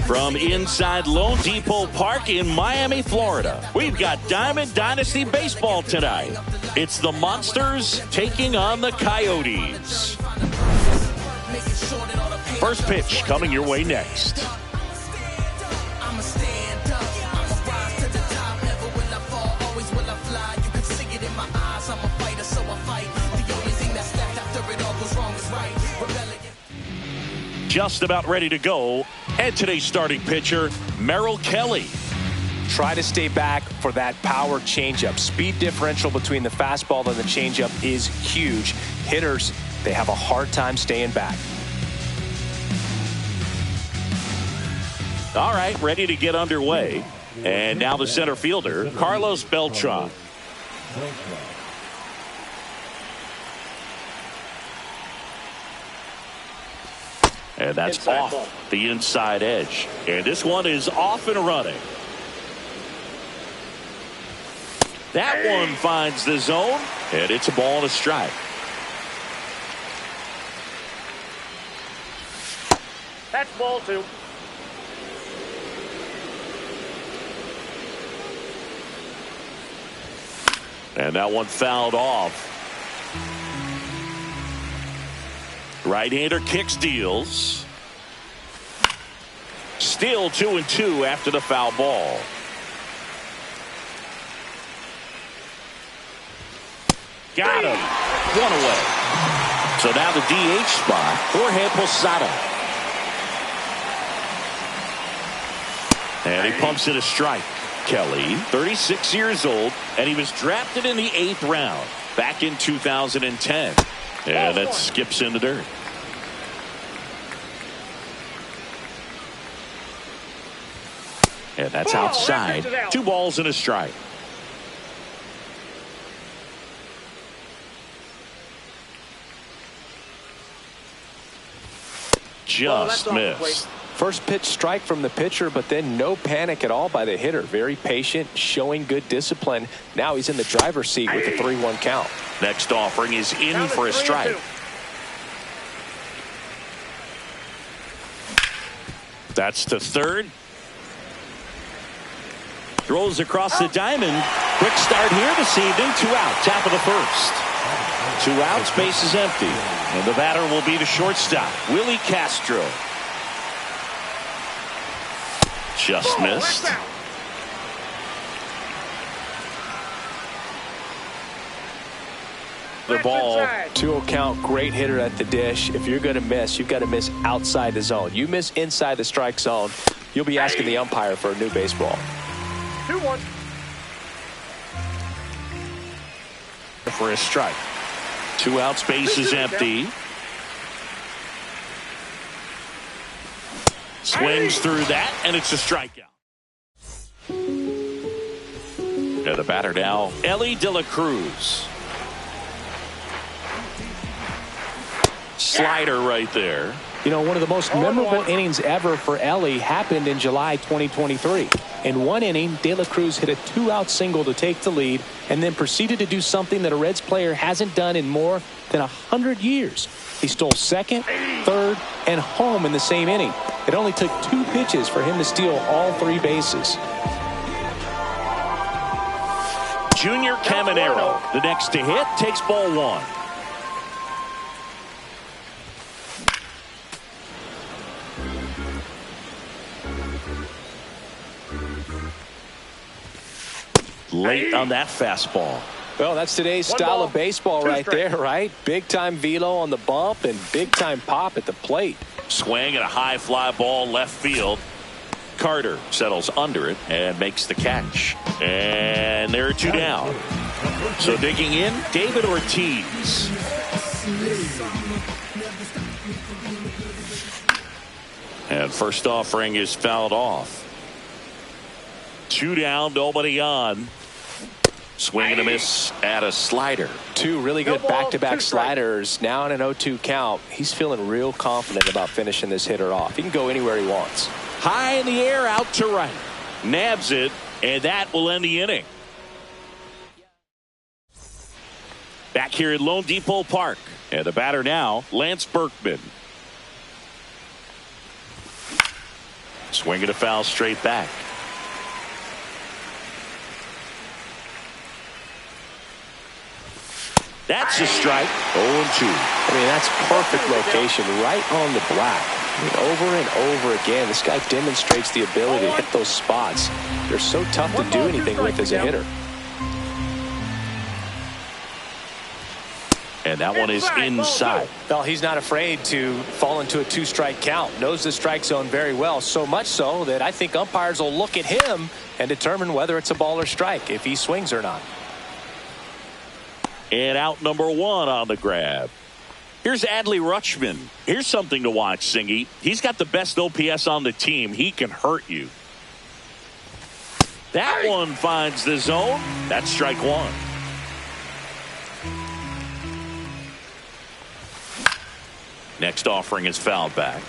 From inside Lone Depot Park in Miami, Florida, we've got Diamond Dynasty Baseball tonight. It's the Monsters taking on the Coyotes. First pitch coming your way next. Just about ready to go. And today's starting pitcher, Merrill Kelly. Try to stay back for that power changeup. Speed differential between the fastball and the changeup is huge. Hitters, they have a hard time staying back. All right, ready to get underway. And now the center fielder, Carlos Beltran. And that's off the inside edge. And this one is off and running. That one finds the zone, and it's a ball and a strike. That's ball two. And that one fouled off. Right-hander kicks, deals. Still 2-2 after the foul ball. Got him. One away. So now the DH spot, Jorge Posada. And he pumps it a strike. Kelly, 36 years old, and he was drafted in the 8th round back in 2010. And that skips in the dirt. And that's outside. 2 balls and a strike. Just missed. First pitch strike from the pitcher, but then no panic at all by the hitter. Very patient, showing good discipline. Now he's in the driver's seat with a 3-1 count. Next offering is in for a strike. That's to third. Throws across the diamond. Quick start here this evening. 2 out. Top of the first. 2 outs. Base is empty. And the batter will be the shortstop, Willie Castro. Just missed. The ball. 2-0 count. Great hitter at the dish. If you're going to miss, you've got to miss outside the zone. You miss inside the strike zone, you'll be asking the umpire for a new baseball. 2-1. For a strike. 2 outs, base is empty. Swings through that, and it's a strikeout. And the batter now, Elly De La Cruz. Slider right there. You know, one of the most memorable innings ever for Elly happened in July 2023. In one inning, De La Cruz hit a 2-out single to take the lead and then proceeded to do something that a Reds player hasn't done in more than 100 years. He stole second, third, and home in the same inning. It only took 2 pitches for him to steal all 3 bases. Junior Caminero, the next to hit, takes ball 1. Late on that fastball. Well, that's today's style of baseball right there, right? Big time velo on the bump and big time pop at the plate. Swing and a high fly ball left field. Carter settles under it and makes the catch. And there are 2 down. So digging in, David Ortiz. And first offering is fouled off. 2 down, nobody on. Swing and a miss at a slider. 2 really good back-to-back sliders. Now in an 0-2 count. He's feeling real confident about finishing this hitter off. He can go anywhere he wants. High in the air, out to right. Nabs it, and that will end the inning. Back here at Lone Depot Park. And the batter now, Lance Berkman. Swinging a foul straight back. That's a strike. 0-2. I mean, that's perfect location right on the black. I mean, over and over again, this guy demonstrates the ability to hit those spots. They're so tough to do anything with as a hitter. And that one is inside. Well, he's not afraid to fall into a two-strike count. Knows the strike zone very well, so much so that I think umpires will look at him and determine whether it's a ball or strike, if he swings or not. And out number one on the grab. Here's Adley Rutschman. Here's something to watch, Singy. He's got the best OPS on the team. He can hurt you. That one finds the zone. That's strike one. Next offering is fouled back.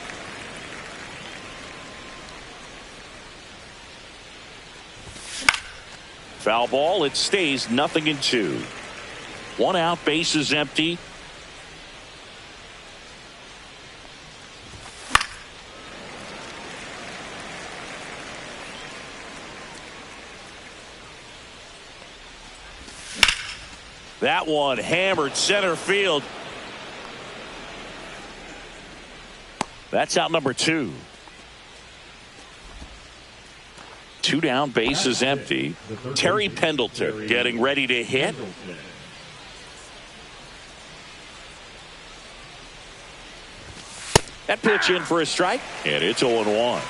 Foul ball. It stays 0-2. One out, base is empty. That one hammered center field. That's out number two. Two down, base is empty. Terry Pendleton getting ready to hit. That pitch in for a strike, and it's 0-1.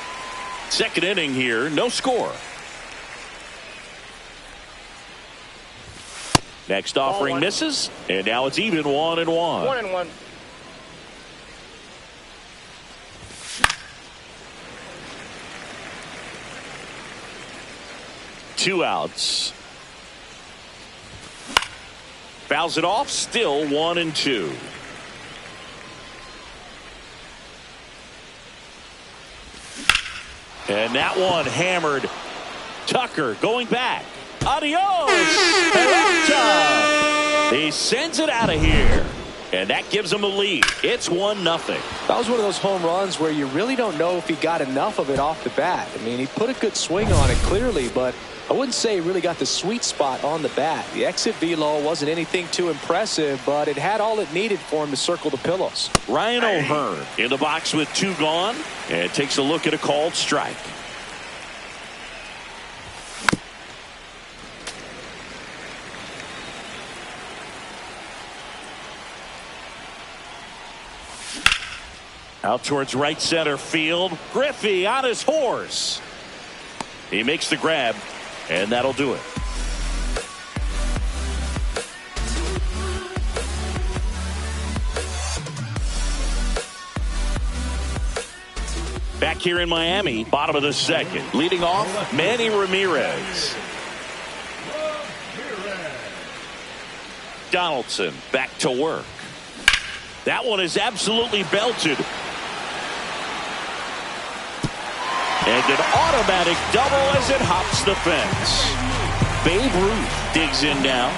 Second inning here, no score. Next offering misses, and now it's even 1-1. 1-1. Two outs. Fouls it off, still 1-2. And that one hammered. Tucker going back. Adios. Pelota. He sends it out of here. And that gives him a lead. It's 1-0. That was one of those home runs where you really don't know if he got enough of it off the bat. I mean, he put a good swing on it clearly, but I wouldn't say he really got the sweet spot on the bat. The exit velo wasn't anything too impressive, but it had all it needed for him to circle the pillows. Ryan O'Hearn in the box with two gone, and takes a look at a called strike. Out towards right center field. Griffey on his horse. He makes the grab, and that'll do it. Back here in Miami, bottom of the second. Leading off, Manny Ramirez. Donaldson back to work. That one is absolutely belted. And an automatic double as it hops the fence. Babe Ruth digs in now.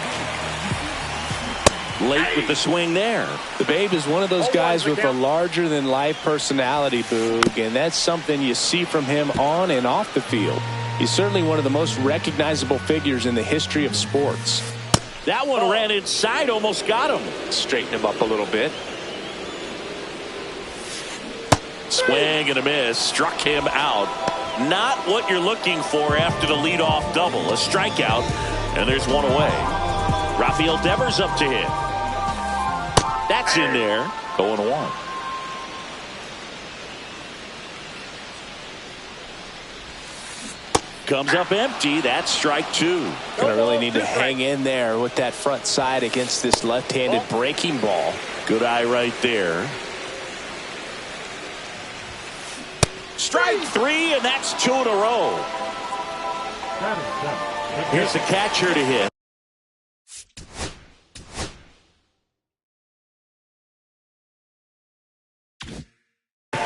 Late with the swing there. The Babe is one of those guys with a larger-than-life personality, Boog, and that's something you see from him on and off the field. He's certainly one of the most recognizable figures in the history of sports. That one ran inside, almost got him. Straighten him up a little bit. Swing and a miss. Struck him out. Not what you're looking for after the leadoff double. A strikeout, and there's one away. Rafael Devers up to hit. That's in there. 0-1. Comes up empty. That's strike two. Gonna really need to hang in there with that front side against this left-handed breaking ball. Good eye right there. Strike three, and that's two in a row. Here's the catcher to hit.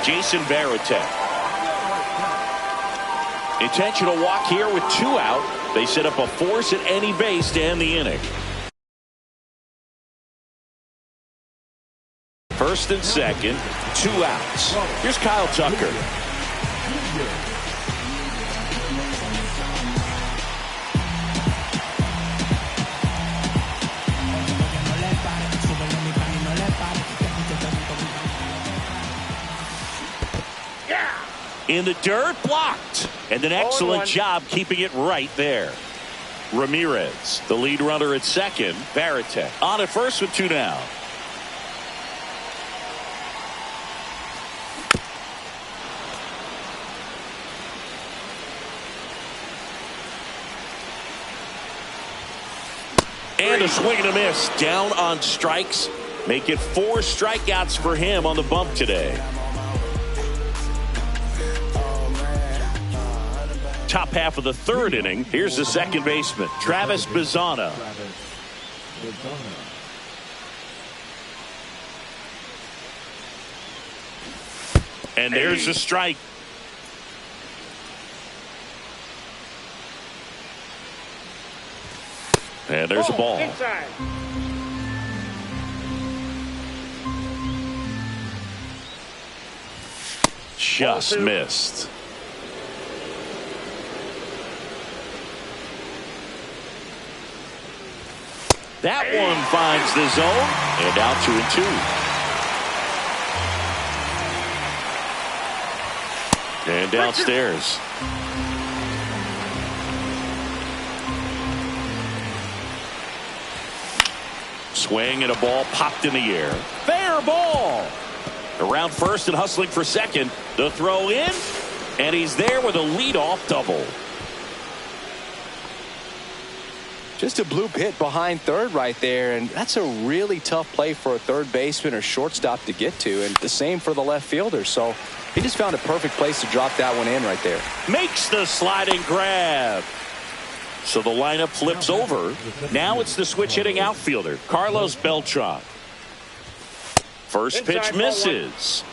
Jason Varitek. Intentional walk here with two out. They set up a force at any base to end the inning. First and second, two outs. Here's Kyle Tucker. In the dirt, blocked. And an excellent job keeping it right there. Ramirez, the lead runner at second. Varitek on at first with 2 down. And a swing and a miss. Down on strikes. Make it 4 strikeouts for him on the bump today. Top half of the 3rd inning. Here's the second baseman, Travis Bazzana. And there's a strike. And there's a ball. Inside. Just missed. That one finds the zone, and out 2-2. And downstairs. Swing and a ball popped in the air. Fair ball. Around first and hustling for second. The throw in, and he's there with a leadoff double. Just a bloop hit behind third right there, and that's a really tough play for a third baseman or shortstop to get to, and the same for the left fielder. So he just found a perfect place to drop that one in right there. Makes the sliding grab. So the lineup flips over. Now it's the switch hitting outfielder, Carlos Beltran. First pitch misses.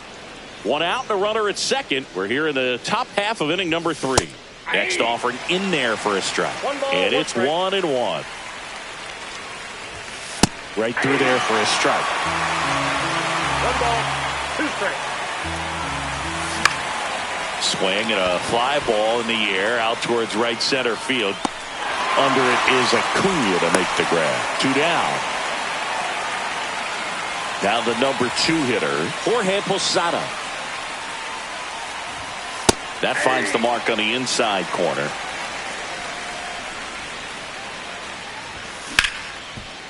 1 out and a runner at second. We're here in the top half of inning number 3. Next offering in there for a strike. And it's 1-1. Right through there for a strike. 1 ball, 2 strikes. Swing and a fly ball in the air out towards right center field. Under it is Acuna to make the grab. 2 down. Now the number 2 hitter, Jorge Posada. That finds the mark on the inside corner.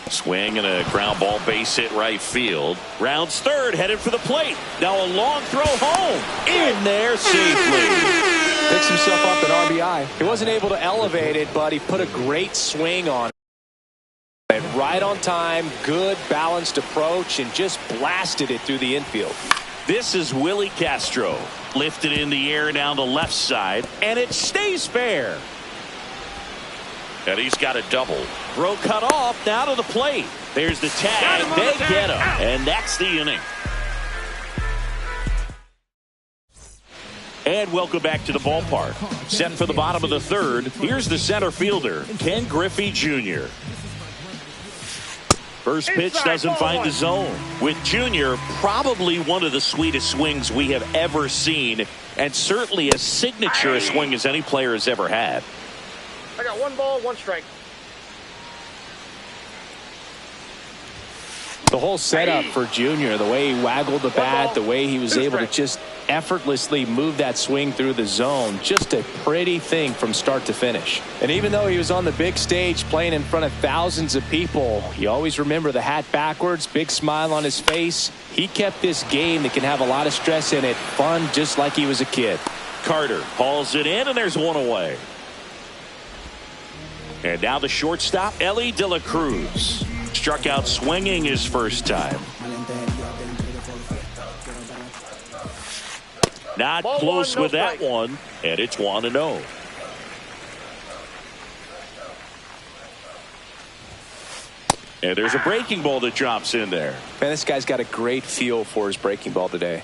Swing and a ground ball base hit right field. Rounds third, headed for the plate. Now a long throw home. In there safely. Picks himself up an RBI. He wasn't able to elevate it, but he put a great swing on it. Right on time, good balanced approach, and just blasted it through the infield. This is Willie Castro. Lifted in the air down the left side, and it stays fair. And he's got a double. Throw cut off, now to the plate. There's the tag. They get him, and that's the inning. And welcome back to the ballpark. Set for the bottom of the 3rd. Here's the center fielder, Ken Griffey Jr. First pitch doesn't find the zone. With Junior, probably one of the sweetest swings we have ever seen, and certainly as signature a swing as any player has ever had. I got 1 ball, 1 strike. The whole setup for Junior, the way he waggled the bat, the way he was able to just effortlessly move that swing through the zone, just a pretty thing from start to finish. And even though he was on the big stage playing in front of thousands of people, you always remember the hat backwards, big smile on his face. He kept this game that can have a lot of stress in it fun, just like he was a kid. Carter hauls it in, and there's 1 away. And now the shortstop, Elly De La Cruz. Struck out swinging his first time. Not close with that one, and it's 1-0. And there's a breaking ball that drops in there. Man, this guy's got a great feel for his breaking ball today.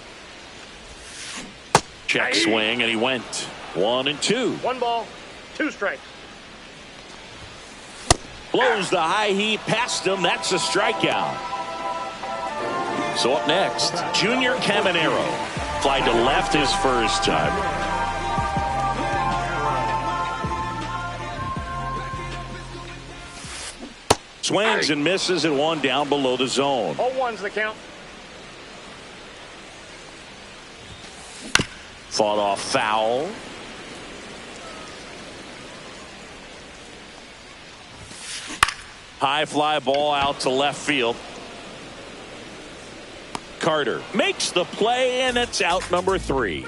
Check swing, and he went 1-2. 1 ball, 2 strikes. Blows the high heat past him. That's a strikeout. So up next, Junior Caminero. Fly to left his first time. Swings and misses at 1 down below the zone. All 1's the count. Fought off foul. High fly ball out to left field. Carter makes the play, and it's out number 3.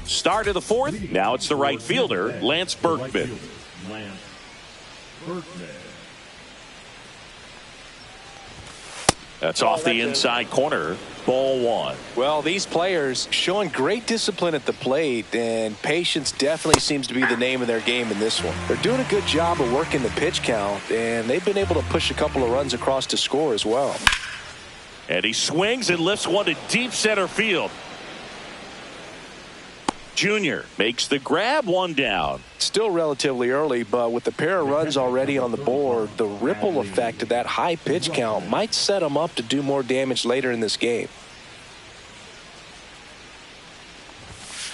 Start of the 4th. Now it's the right fielder, Lance Berkman. That's off the inside corner. Ball 1. Well, these players showing great discipline at the plate, and patience definitely seems to be the name of their game in this one. They're doing a good job of working the pitch count, and they've been able to push a couple of runs across to score as well. And he swings and lifts one to deep center field. Junior makes the grab, 1 down. Still relatively early, but with the pair of runs already on the board, the ripple effect of that high pitch count might set them up to do more damage later in this game.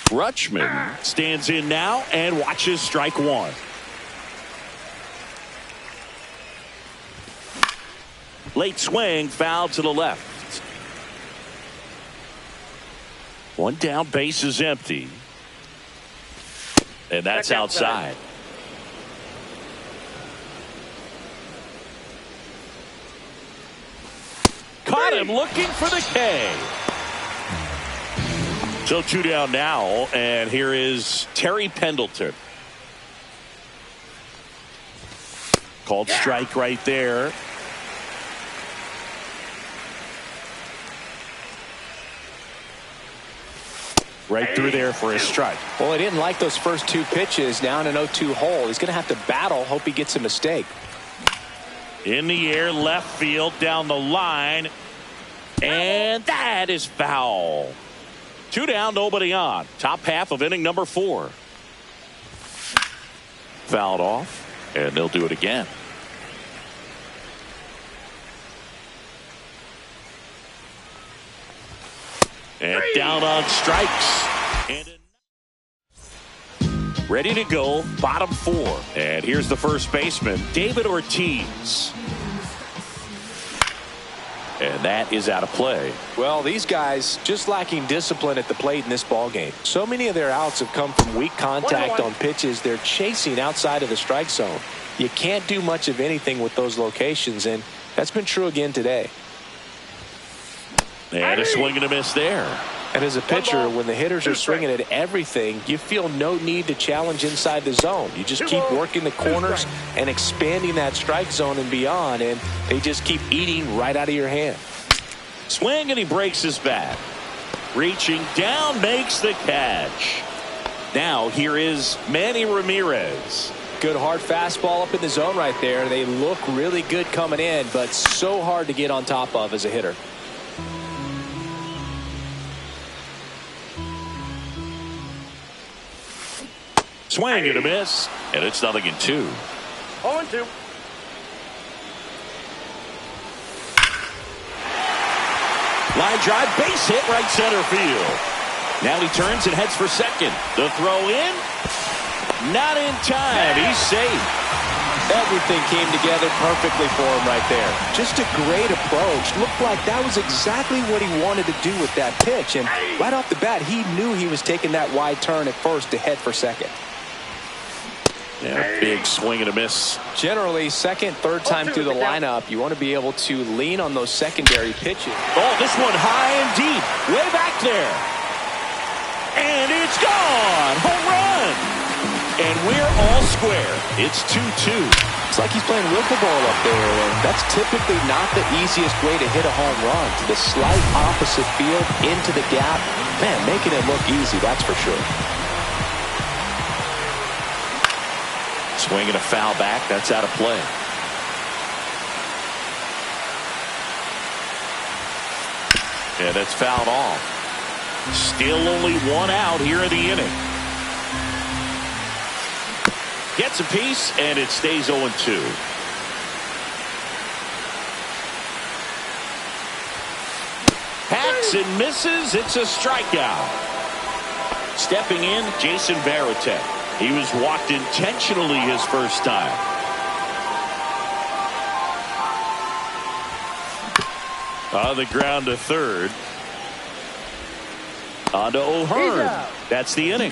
Rutschman stands in now and watches strike 1. Late swing, foul to the left. 1 down, base is empty. And that's outside. Caught him looking for the K. So 2 down now, and here is Terry Pendleton. Called strike right there. Right through there for a strike. Well, he didn't like those first 2 pitches. Now in an 0-2 hole. He's going to have to battle. Hope he gets a mistake. In the air, left field, down the line. And that is foul. 2 down, nobody on. Top half of inning number 4. Fouled off, and they'll do it again. And down on strikes. And ready to go, bottom 4. And here's the first baseman, David Ortiz. And that is out of play. Well, these guys just lacking discipline at the plate in this ball game. So many of their outs have come from weak contact on pitches they're chasing outside of the strike zone. You can't do much of anything with those locations, and that's been true again today. And a swing and a miss there. And as a pitcher, when the hitters are swinging at everything, you feel no need to challenge inside the zone. You just keep working the corners and expanding that strike zone and beyond, and they just keep eating right out of your hand. Swing, and he breaks his bat. Reaching down, makes the catch. Now here is Manny Ramirez. Good hard fastball up in the zone right there. They look really good coming in, but so hard to get on top of as a hitter. Swing and a miss, and it's 0-2. 0-2. Line drive, base hit, right center field. Now he turns and heads for second. The throw in, not in time. He's safe. Everything came together perfectly for him right there. Just a great approach. Looked like that was exactly what he wanted to do with that pitch. And right off the bat, he knew he was taking that wide turn at first to head for second. Yeah, big swing and a miss. Generally, second, third time through the lineup, you want to be able to lean on those secondary pitches. Oh, this one high and deep. Way back there. And it's gone. Home run. And we're all square. It's 2-2. It's like he's playing wiffle ball up there, and that's typically not the easiest way to hit a home run. The slight opposite field into the gap. Man, making it look easy, that's for sure. Swing and a foul back. That's out of play. And it's fouled off. Still only 1 out here in the inning. Gets a piece, and it stays 0-2. Hacks and misses. It's a strikeout. Stepping in, Jason Varitek. He was walked intentionally his first time. On the ground to third. On to O'Hearn. That's the inning.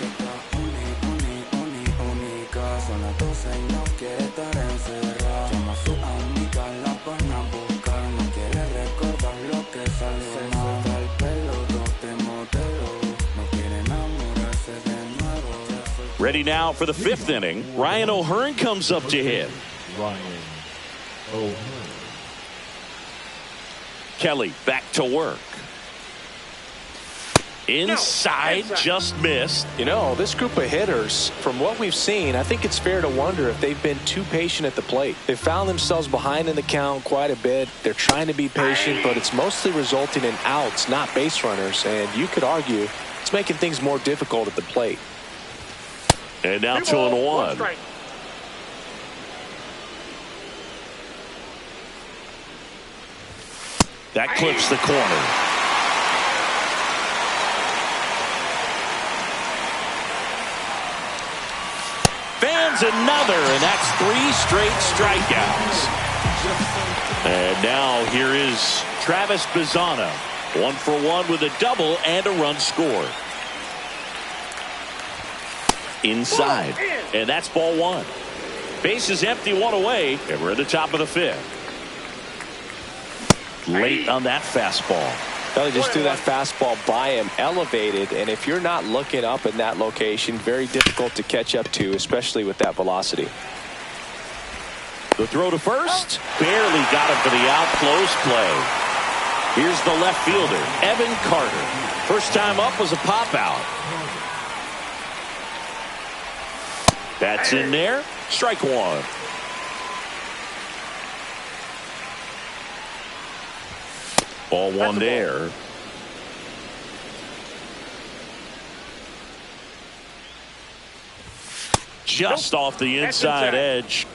Ready now for the fifth inning. Ryan O'Hearn comes up to hit. Ryan O'Hearn. Kelly back to work. Inside, just missed. You know, this group of hitters, from what we've seen, I think it's fair to wonder if they've been too patient at the plate. They found themselves behind in the count quite a bit. They're trying to be patient, but it's mostly resulting in outs, not base runners. And you could argue it's making things more difficult at the plate. And now 2-1. That clips the corner. Fans another, and that's 3 straight strikeouts. And now here is Travis Bazzana. 1 for 1 with a double and a run scored. Inside, and that's ball 1. Base is empty, 1 away, and we're at the top of the 5th. Late on that fastball. Kelly just threw that fastball by him, elevated, and if you're not looking up in that location, very difficult to catch up to, especially with that velocity. The throw to first, barely got him for the out. Close play. Here's the left fielder, Evan Carter. First time up was a pop out. That's in there. Strike 1. Ball 1 there. Just off the inside edge.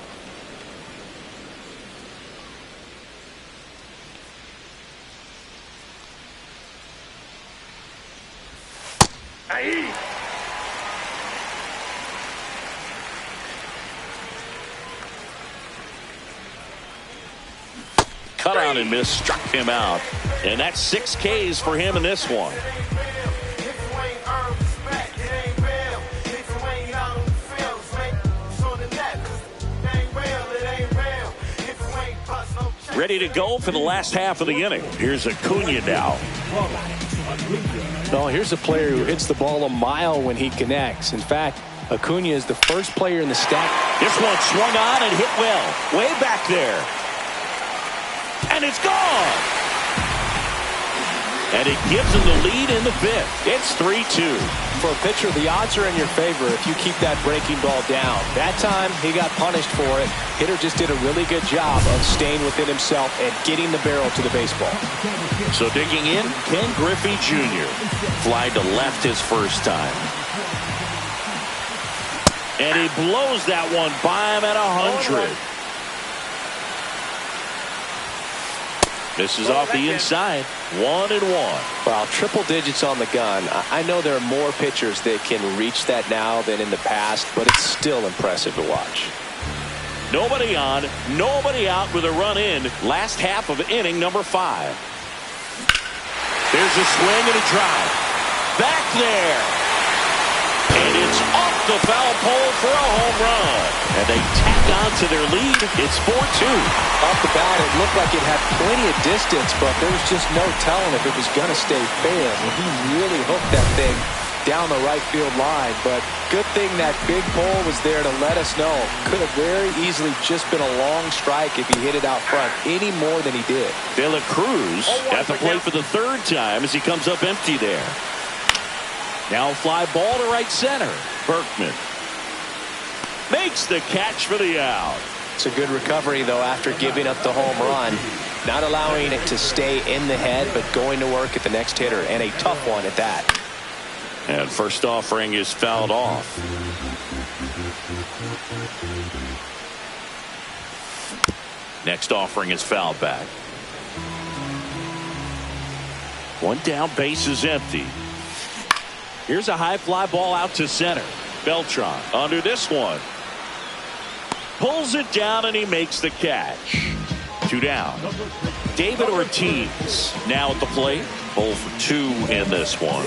Cut out and miss, struck him out. And that's 6 Ks for him in this one. Ready to go for the last half of the inning. Here's Acuna now. Well, here's a player who hits the ball a mile when he connects. In fact, Acuna is the first player in the stack. This one swung on and hit well. Way back there. And it's gone. And it gives him the lead in the 5th. It's 3-2. For a pitcher, the odds are in your favor if you keep that breaking ball down. That time, he got punished for it. Hitter just did a really good job of staying within himself and getting the barrel to the baseball. So digging in, Ken Griffey Jr. Fly to left his first time. And he blows that one by him at 100. This is off the inside. 1-1. Well, triple digits on the gun. I know there are more pitchers that can reach that now than in the past, but it's still impressive to watch. Nobody on, nobody out with a run in. Last half of inning number 5. There's a swing and a drive. Back there. And it's off the foul pole for a home run. And they tack on to their lead. It's 4-2. Off the bat, it looked like it had plenty of distance, but there was just no telling if it was going to stay fair. He really hooked that thing down the right field line. But good thing that big pole was there to let us know. Could have very easily just been a long strike if he hit it out front any more than he did. De La Cruz at the plate for the 3rd time as he comes up empty there. Now fly ball to right center. Berkman makes the catch for the out. It's a good recovery, though, after giving up the home run. Not allowing it to stay in the head, but going to work at the next hitter, and a tough one at that. And first offering is fouled off. Next offering is fouled back. 1 down, base is empty. Here's a high fly ball out to center. Beltran under this one. Pulls it down and he makes the catch. 2 down. David Ortiz now at the plate. 0 for 2 in this one.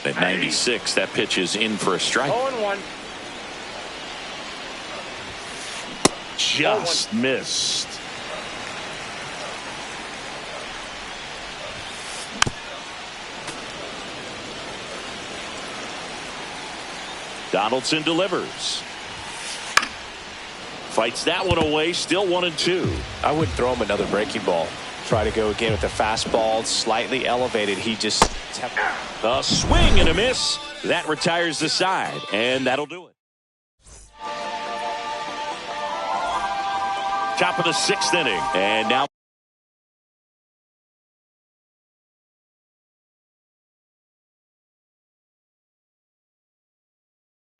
At 96, that pitch is in for a strike. 0-1. Just missed. Donaldson delivers. Fights that one away. Still 1-2. I wouldn't throw him another breaking ball. Try to go again with the fastball, slightly elevated. He just a swing and a miss. That retires the side, and that'll do it. Top of the 6th inning, and now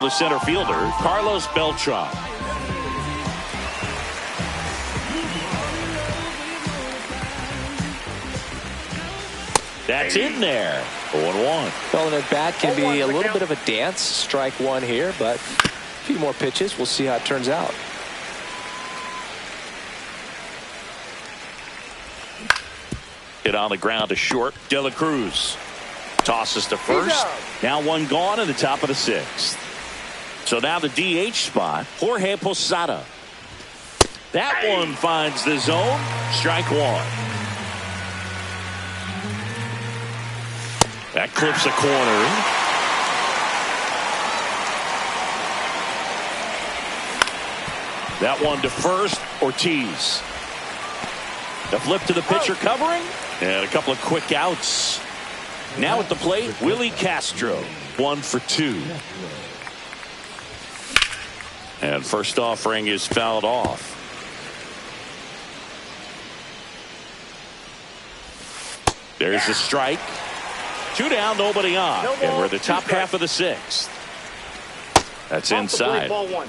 the center fielder, Carlos Beltran. That's in there. 0-1. Well, an at-bat can be a little bit of a dance. Strike one here, but a few more pitches. We'll see how it turns out. Hit on the ground to short. De La Cruz tosses to first. Now one gone in the top of the 6th. So now the DH spot, Jorge Posada. That one finds the zone. Strike 1. That clips a corner. That one to first. Ortiz. The flip to the pitcher covering. And a couple of quick outs. Now at the plate, Willie Castro. 1 for 2. And first offering is fouled off. There's the strike. 2 down, nobody on. And we're at the top half of the 6th. That's inside. Ball 1.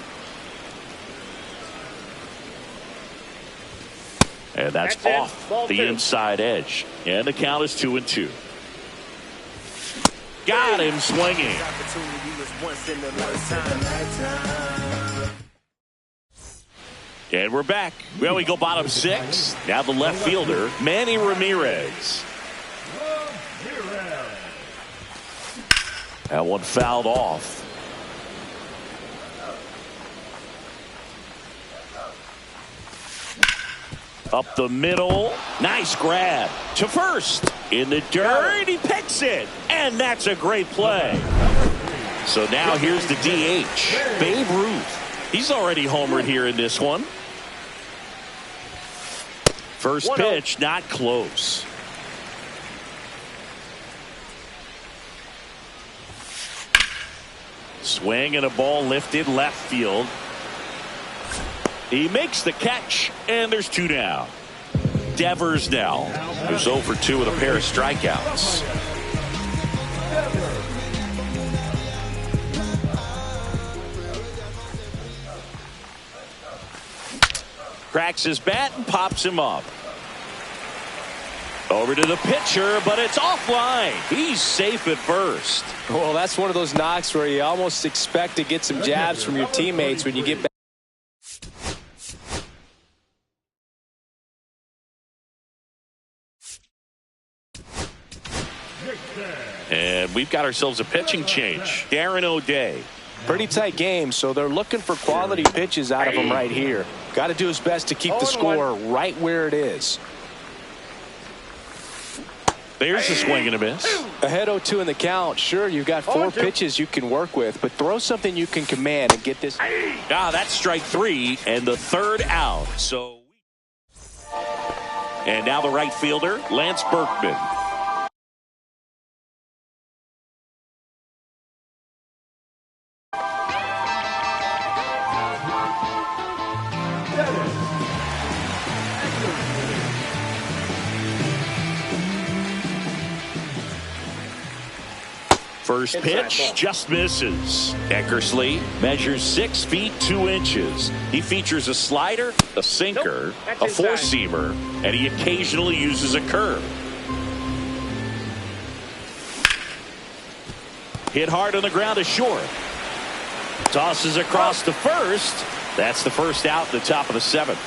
And that's off the 2. inside edge. And the count is 2-2. Got him swinging. And we're back. Well, we go bottom 6. Now the left fielder, Manny Ramirez. That one fouled off. Up the middle. Nice grab to first. In the dirt. He picks it. And that's a great play. So now here's the DH. Babe Ruth. He's already homered here in this one. First pitch, not close. Swing and a ball lifted left field. He makes the catch, and there's 2 down. Devers now, who's 0 for 2 with a pair of strikeouts. Cracks his bat and pops him up. Over to the pitcher, but it's offline. He's safe at first. Well, that's one of those knocks where you almost expect to get some jabs from your teammates when you get back. And we've got ourselves a pitching change. Darren O'Day. Pretty tight game, so they're looking for quality pitches out of him right here. Got to do his best to keep the score right where it is. There's a swing and a miss. Ahead 0-2 in the count. Sure, you've got 4 pitches you can work with, but throw something you can command and get this. That's strike 3 and the 3rd out. And now the right fielder, Lance Berkman. First pitch just misses. Eckersley measures 6 feet 2 inches. He features a slider, a sinker, a four-seamer, and he occasionally uses a curve. Hit hard on the ground to short. Tosses across to first. That's the first out at the top of the 7th.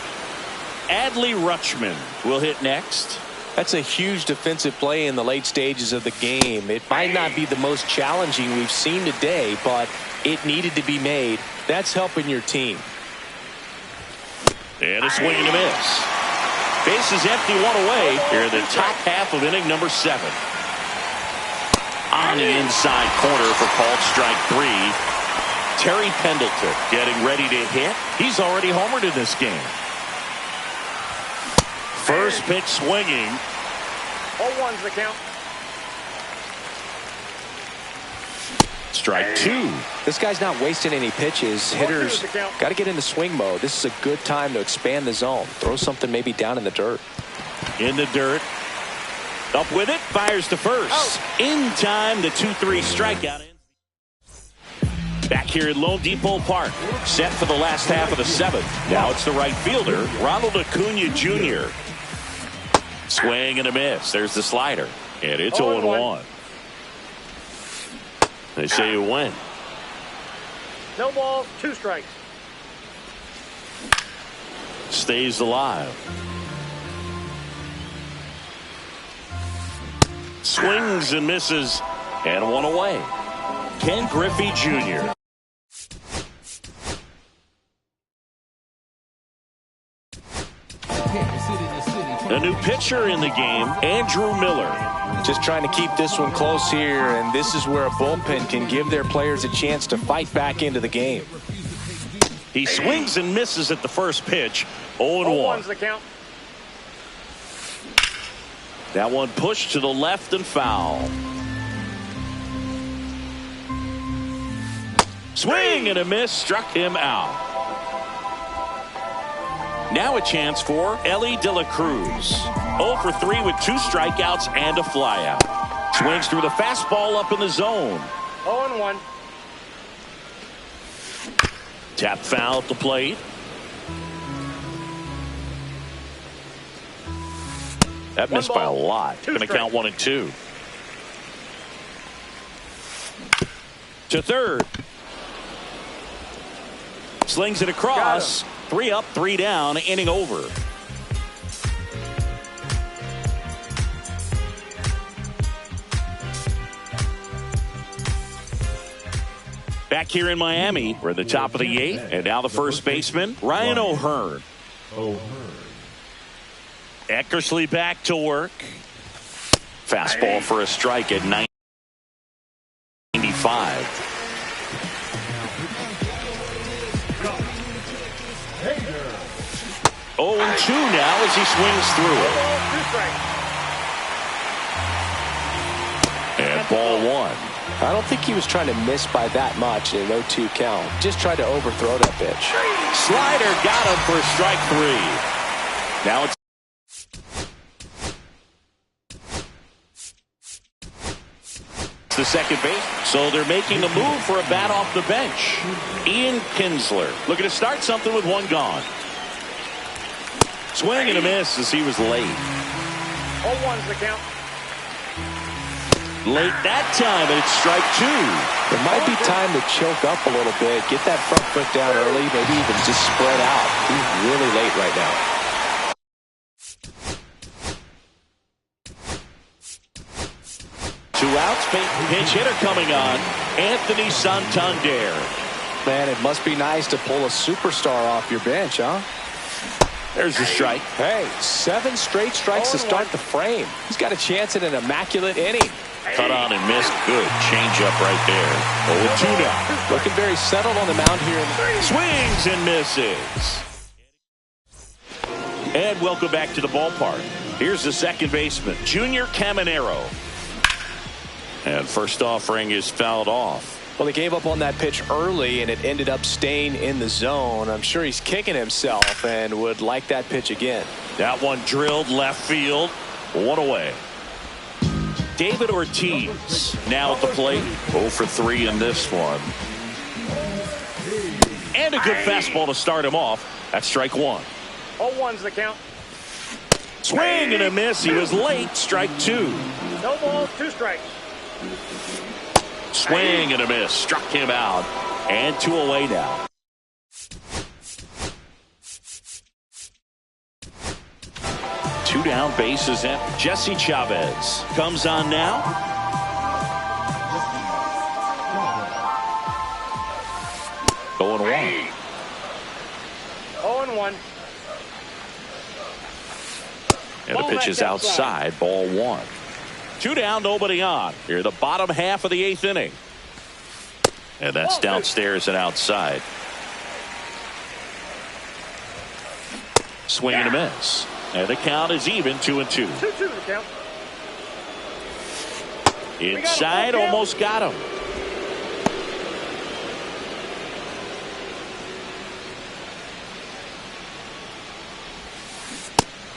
Adley Rutschman will hit next. That's a huge defensive play in the late stages of the game. It might not be the most challenging we've seen today, but it needed to be made. That's helping your team. And a swing and a miss. Bases empty, 1 away here in the top half of inning number 7. On the inside corner for called strike 3. Terry Pendleton getting ready to hit. He's already homered in this game. First pitch swinging. 0-1's the count. Strike 2. This guy's not wasting any pitches. Hitters got to get into swing mode. This is a good time to expand the zone. Throw something maybe down in the dirt. In the dirt. Up with it. Fires to first. In time, the 2-3 strikeout. Back here at Lone Depot Park. Set for the last half of the 7th. Now it's the right fielder, Ronald Acuna Jr. Swing and a miss. There's the slider. And it's 0-1. They say you win. No balls, 2 strikes. Stays alive. Swings and misses. And 1 away. Ken Griffey Jr. A new pitcher in the game, Andrew Miller. Just trying to keep this one close here, and this is where a bullpen can give their players a chance to fight back into the game. He swings and misses at the first pitch. 0-1. 0-1's the count. That one pushed to the left and foul. Swing and a miss, struck him out. Now a chance for Elly De La Cruz. 0 for 3 with 2 strikeouts and a flyout. Swings through the fastball up in the zone. 0-1. Tap foul at the plate. That missed by a lot. Going to count 1 and 2. To third. Slings it across. 3 up, 3 down, inning over. Back here in Miami, we're at the top of the 8th, and now the first baseman, Ryan O'Hearn. Eckersley back to work. Fastball for a strike at 95. 0-2 now as he swings through it. And ball 1. I don't think he was trying to miss by that much in an 0-2 count. Just tried to overthrow that pitch. Slider got him for strike 3. Now it's the second base. So they're making a move for a bat off the bench. Ian Kinsler looking to start something with 1 gone. Swing and a miss as he was late. 0-1's the count. Late that time, and it's strike 2. It might be time to choke up a little bit, get that front foot down early, maybe even just spread out. He's really late right now. Two outs, pinch hitter coming on, Anthony Santander. Man, it must be nice to pull a superstar off your bench, huh? There's the strike. Hey, 7 straight strikes to start the frame. He's got a chance at an immaculate inning. Cut on and missed. Good change up right there. 0-2 now. Looking very settled on the mound here. Swings and misses. And welcome back to the ballpark. Here's the second baseman, Junior Caminero. And first offering is fouled off. Well, he gave up on that pitch early, and it ended up staying in the zone. I'm sure he's kicking himself and would like that pitch again. That one drilled left field. 1 away. David Ortiz now at the plate. 0 for 3 in this one. And a good fastball to start him off. That's strike 1. 0-1's the count. Swing and a miss. He was late. Strike 2. No balls, 2 strikes. Swing and a miss. Struck him out. And 2 away now. Two down, bases empty. Jesse Chavez comes on now. 0-1. 0-1. And the pitch is outside. Ball 1. 2 down, nobody on. Here the bottom half of the 8th inning. And that's downstairs and outside. Swing and a miss. And the count is even, 2-2. 2-2 the count. Inside, almost got him.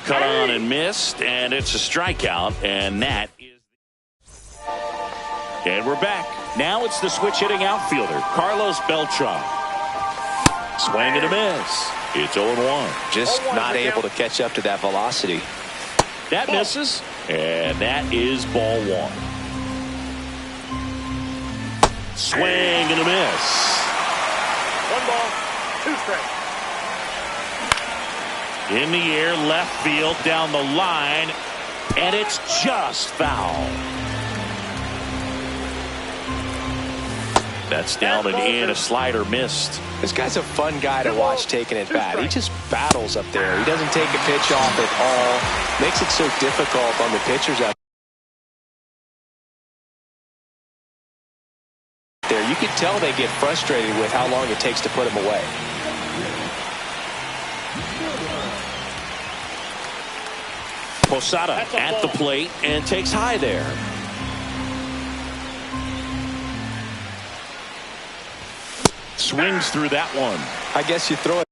Cut on and missed, and it's a strikeout, and that is. And we're back. Now it's the switch hitting outfielder, Carlos Beltran. Swing and a miss. It's 0-1. Just not able to catch up to that velocity. That misses, and that is ball 1. Swing and a miss. 1 ball, 2 strikes. In the air, left field, down the line, and it's just foul. That's down and in. A slider missed. This guy's a fun guy to watch taking it back. He just battles up there. He doesn't take a pitch off at all. Makes it so difficult on the pitchers out there. You can tell they get frustrated with how long it takes to put him away. Posada at the plate and takes high there. Swings through that one. I guess you throw it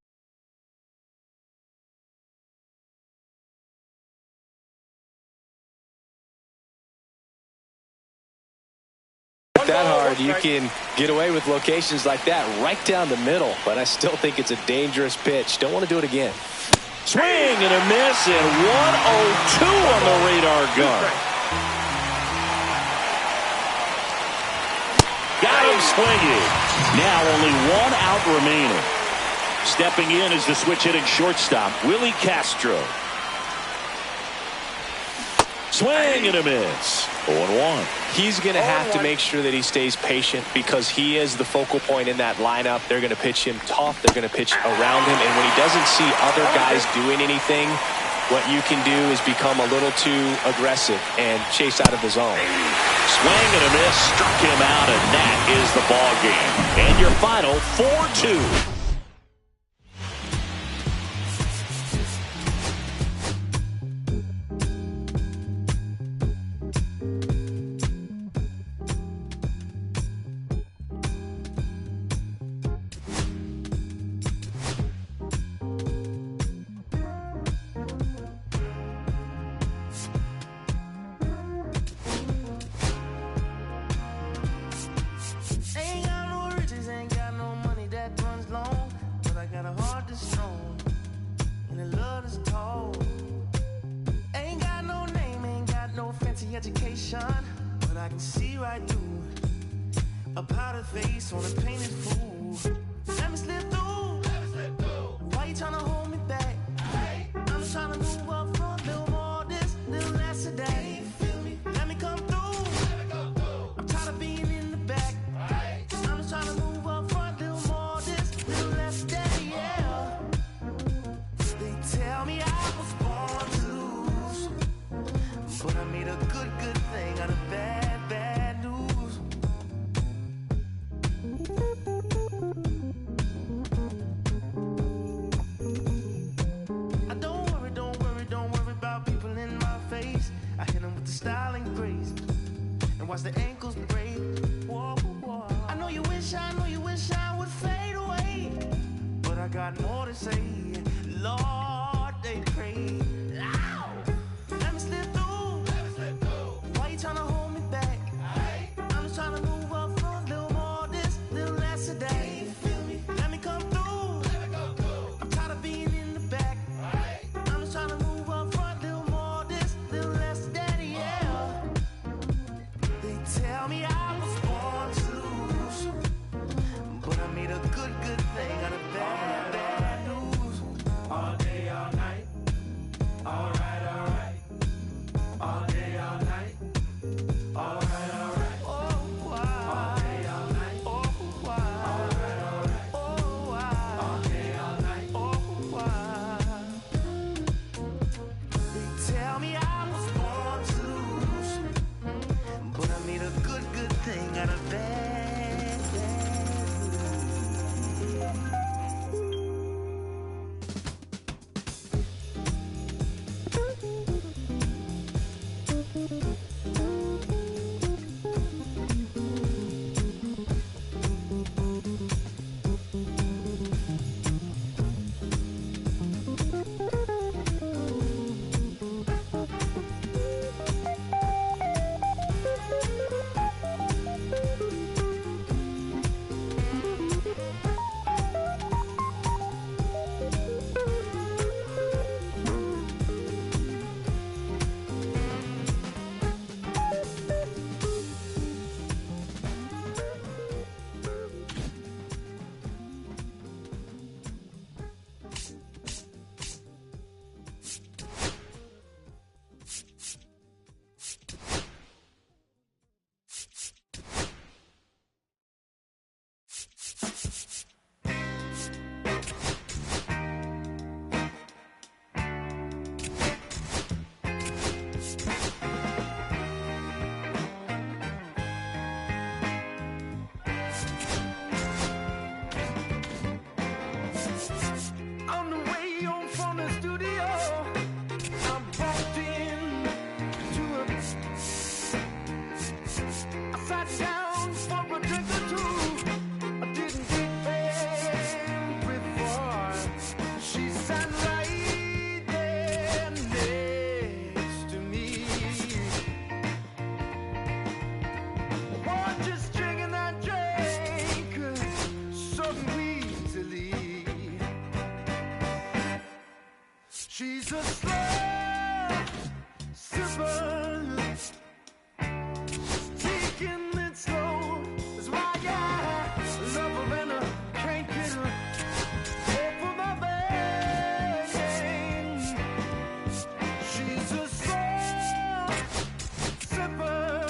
that hard, you can get away with locations like that right down the middle, but I still think it's a dangerous pitch. Don't want to do it again. Swing and a miss, and 1-0-2 on the radar gun. Got him swinging. Now only 1 out remaining. Stepping in is the switch hitting shortstop, Willie Castro. Swing and a miss. 0-1. He's going to have to make sure that he stays patient because he is the focal point in that lineup. They're going to pitch him tough. They're going to pitch around him. And when he doesn't see other guys doing anything, what you can do is become a little too aggressive and chase out of the zone. Swing and a miss. Struck him out, and that is the ball game. And your final 4-2. Education, but I can see right through a powdered face on a painted fool. Let me slip through. Why you trying to hold me back? I'm just trying to move up front, little more this, little less of that. Let me come through. I'm tired of being in the back. I'm just trying to move up front, little more this, little less of that. Yeah. They tell me I was born to lose, but I made a good thing out of bad news. Don't worry about people in my face. I hit them with the style and grace, and watch the ankles break. Whoa, whoa. I know you wish I would fade away, but I got more to say. Lord, they pray. Ow! Let me slip through. Why you trying to hold me back? I'm just trying to move up front, little more this, little less of that. Let me come through. I'm tired of being in the back. I'm just trying to move up front, little more this, little less of that. Yeah. They tell bad, On the way home from the studio, I walked in to I sat down for a drink or two. I didn't get there before. She sat right there next to me. Oh, just drinking that drink so easily. She's a slow sipper, taking it slow. That's why I love her and I can't get her off of my brain. She's a slow sipper,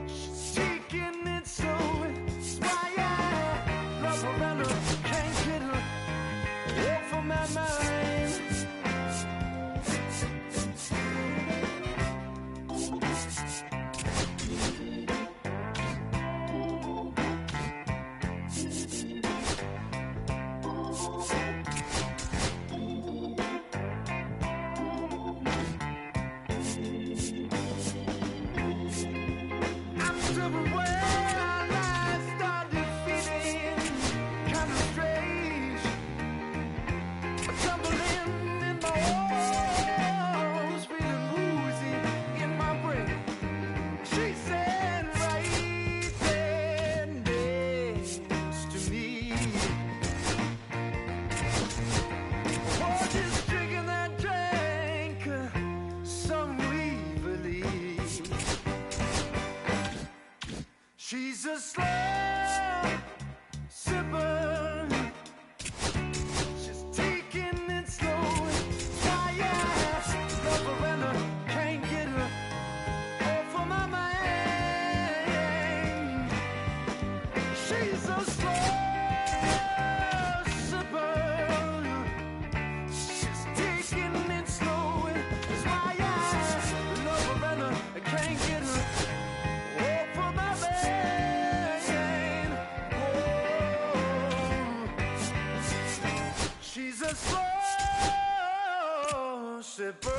she's taking it slow. That's why I love her and I can't get her off of my mind. After a while, I started feeling kind of strange. Tumbling in my walls, feeling woozy in my brain. She said right there next to me. Oh, just drinking that drink so evilly. She's a slow sipper. She's taking it slow. Why I love her and I can't get her off of my mind. She's a slow sipper. She's taking it slow. That's why I love her and I can't get her off of my mind. She's a slow sipper.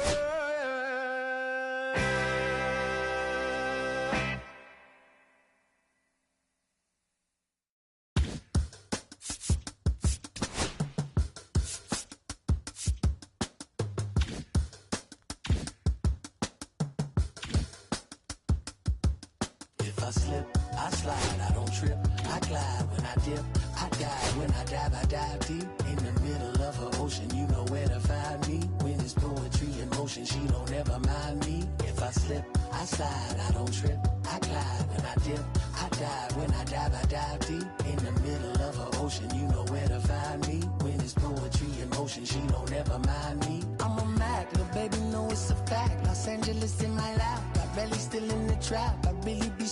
If I slip, I slide, I don't trip. I glide when I dip, I dive. When I dive deep. In the middle of an ocean, you know where to find me. When it's poetry in motion, she don't ever mind me. If I slip, I slide, I don't trip. I glide when I dip, I dive. When I dive deep. In the middle of an ocean, you know where to find me. When it's poetry in motion, she don't ever mind me. I'm a Mac, little baby, know it's a fact. Los Angeles in my lap, got belly still in the trap. I really be